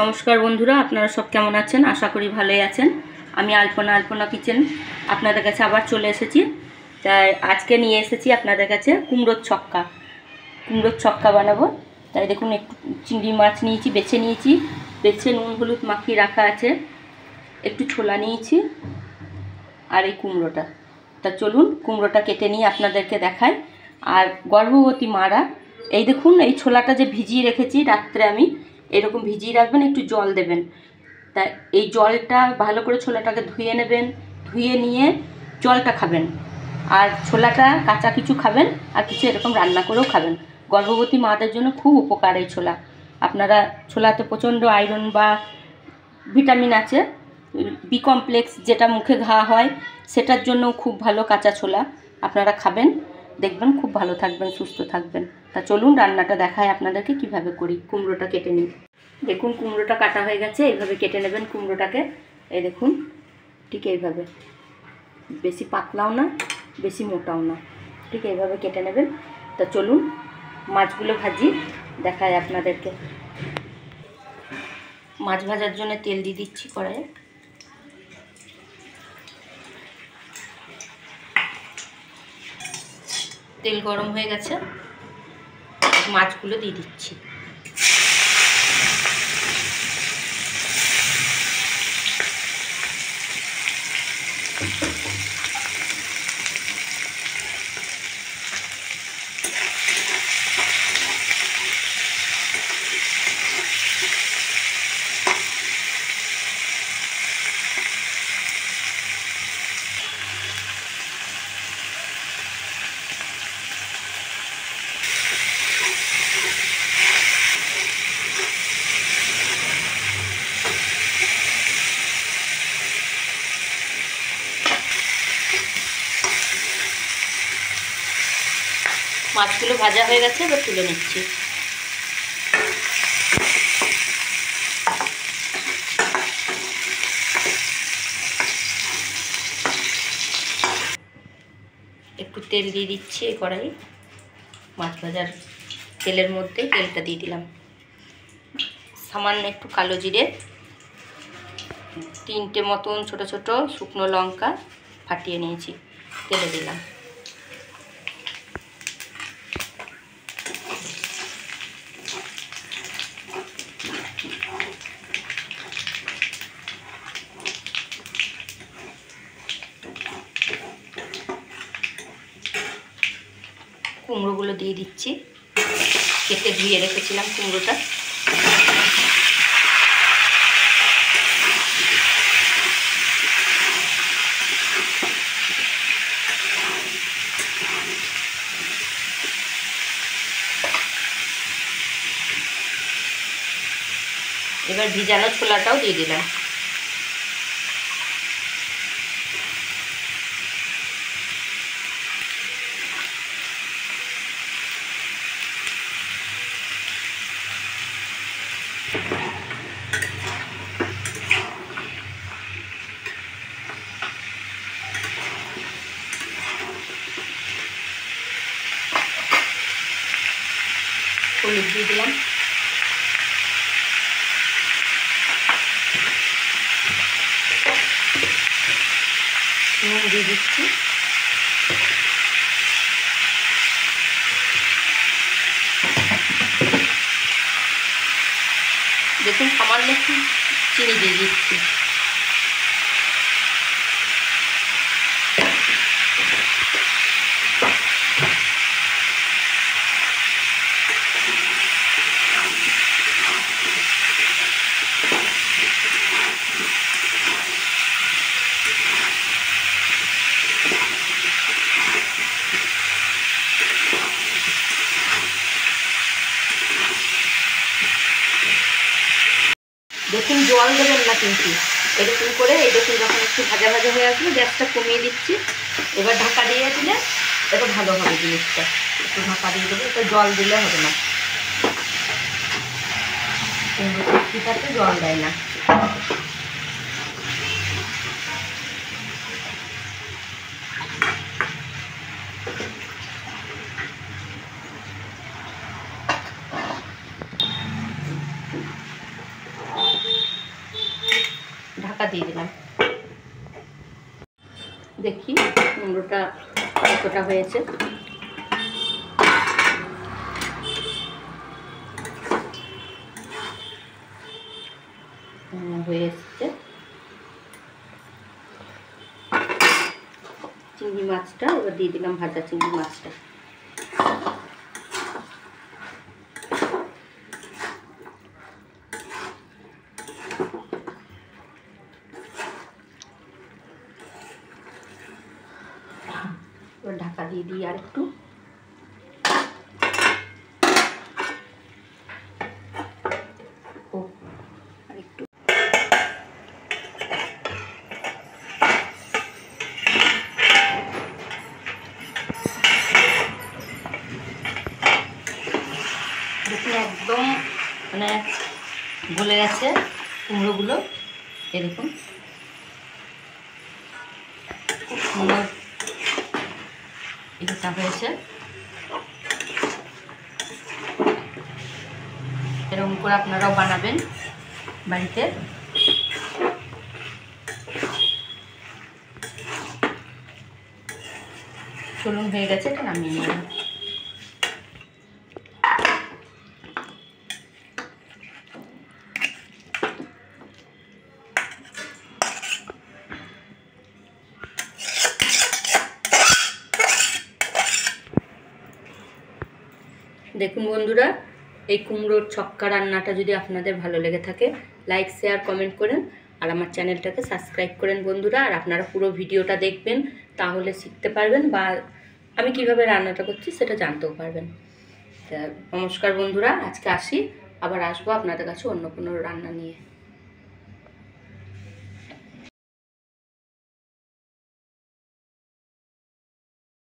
নমস্কার বন্ধুরা, আপনারা সব কেমন আছেন? আশা করি ভালোই আছেন। আমি আলপনা কিচেন আপনাদের কাছে আবার চলে এসেছি। তাই আজকে নিয়ে এসেছি আপনাদের কাছে কুমড়োর ছক্কা বানাবো। তাই দেখুন, একটু চিংড়ি মাছ নিয়েছি, বেছে নুন হলুদ মাখিয়ে রাখা আছে। একটু ছোলা নিয়েছি আর এই কুমড়োটা। তা চলুন কুমড়োটা কেটে নিয়ে আপনাদেরকে দেখাই। আর গর্ভবতী মারা এই দেখুন, এই ছোলাটা যে ভিজিয়ে রেখেছি রাত্রে, আমি এরকম ভিজিয়ে রাখবেন, একটু জল দেবেন। তা এই জলটা ভালো করে ছোলাটাকে ধুয়ে নেবেন, ধুয়ে নিয়ে জলটা খাবেন। আর ছোলাটা কাঁচা কিছু খাবেন, আর কিছু এরকম রান্না করেও খাবেন। গর্ভবতী মাদের জন্য খুব উপকার এই ছোলা। আপনারা ছোলাতে প্রচণ্ড আয়রন বা ভিটামিন আছে। বি কমপ্লেক্স যেটা মুখে ঘা হয় সেটার জন্য খুব ভালো কাঁচা ছোলা। আপনারা খাবেন, দেখবেন খুব ভালো থাকবেন, সুস্থ থাকবেন। তা চলুন রান্নাটা দেখায় আপনাদেরকে কিভাবে করি। কুমড়োটা কেটে নিই। দেখুন কুমড়োটা কাটা হয়ে গেছে। এইভাবে কেটে নেবেন কুমড়োটাকে। এই দেখুন, ঠিক এইভাবে, বেশি পাতলাও না বেশি মোটাও না, ঠিক এইভাবে কেটে নেবেন। তা চলুন মাছগুলো ভাজি, দেখায় আপনাদেরকে। মাছ ভাজার জন্য তেল দিয়ে দিচ্ছি কড়াইয়ে। তেল গরম হয়ে গেছে, মাছগুলো দিয়ে দিচ্ছি। মাছগুলো ভাজা হয়ে গেছে, এবার তুলে নিচ্ছি। একটু তেল দিয়ে দিচ্ছি এই কড়াই। মাছ ভাজার তেলের মধ্যে তেলটা দিয়ে দিলাম। সামান্য একটু কালো জিরে, 3টে মতন ছোট ছোট শুকনো লঙ্কা ফাটিয়ে নিয়েছি, তেলে দিলাম। কুমড়োগুলো দিয়ে দিচ্ছি, কেটে ধুয়ে রেখেছিলাম কুমড়োটা। এবার ভিজানো ছোলাটাও দিয়ে দিলাম। হলুদ দিয়ে দিলাম। নুন দিয়ে দিচ্ছি। দেখুন সামান্য একটু চিনি দিয়ে দিচ্ছি। দেখুন জল দেবেন না কিন্তু, এরকম করে এই দেখুন যখন একটু ভাজা ভাজা হয়ে আসবে গ্যাসটা কমিয়ে দিচ্ছি। এবার ঢাকা দিয়ে দিলে এটা ভালো হবে জিনিসটা। একটু ঢাকা দিয়ে দেবো, এটা জল দিলে হবে না, কুমড়োটাতে জল দেয় না। ঢাকা দিয়ে দিলাম। দেখি কুমড়োটা কতটা হয়েছে। হয়ে এসছে। চিংড়ি মাছটা এবার দিয়ে দিলাম, ভাজা চিংড়ি মাছটা। এবার ঢাকা দিয়ে দিই আর একটু। দেখুন একদম মানে গলে গেছে কুমড়োগুলো, এরকম খুব সুন্দর এটা হয়েছে। এরকম করে আপনারাও বানাবেন বাড়িতে। চলুন হয়ে গেছে, এটা নামিয়ে নিলাম। দেখুন বন্ধুরা, এই কুমড়োর ছক্কা রান্নাটা যদি আপনাদের ভালো লেগে থাকে লাইক শেয়ার কমেন্ট করেন, আর আমার চ্যানেলটাকে সাবস্ক্রাইব করেন বন্ধুরা। আর আপনারা পুরো ভিডিওটা দেখবেন, তাহলে শিখতে পারবেন বা আমি কিভাবে রান্নাটা করছি সেটা জানতেও পারবেন। তা নমস্কার বন্ধুরা, আজকে আসি, আবার আসবো আপনাদের কাছে অন্য কোনো রান্না নিয়ে।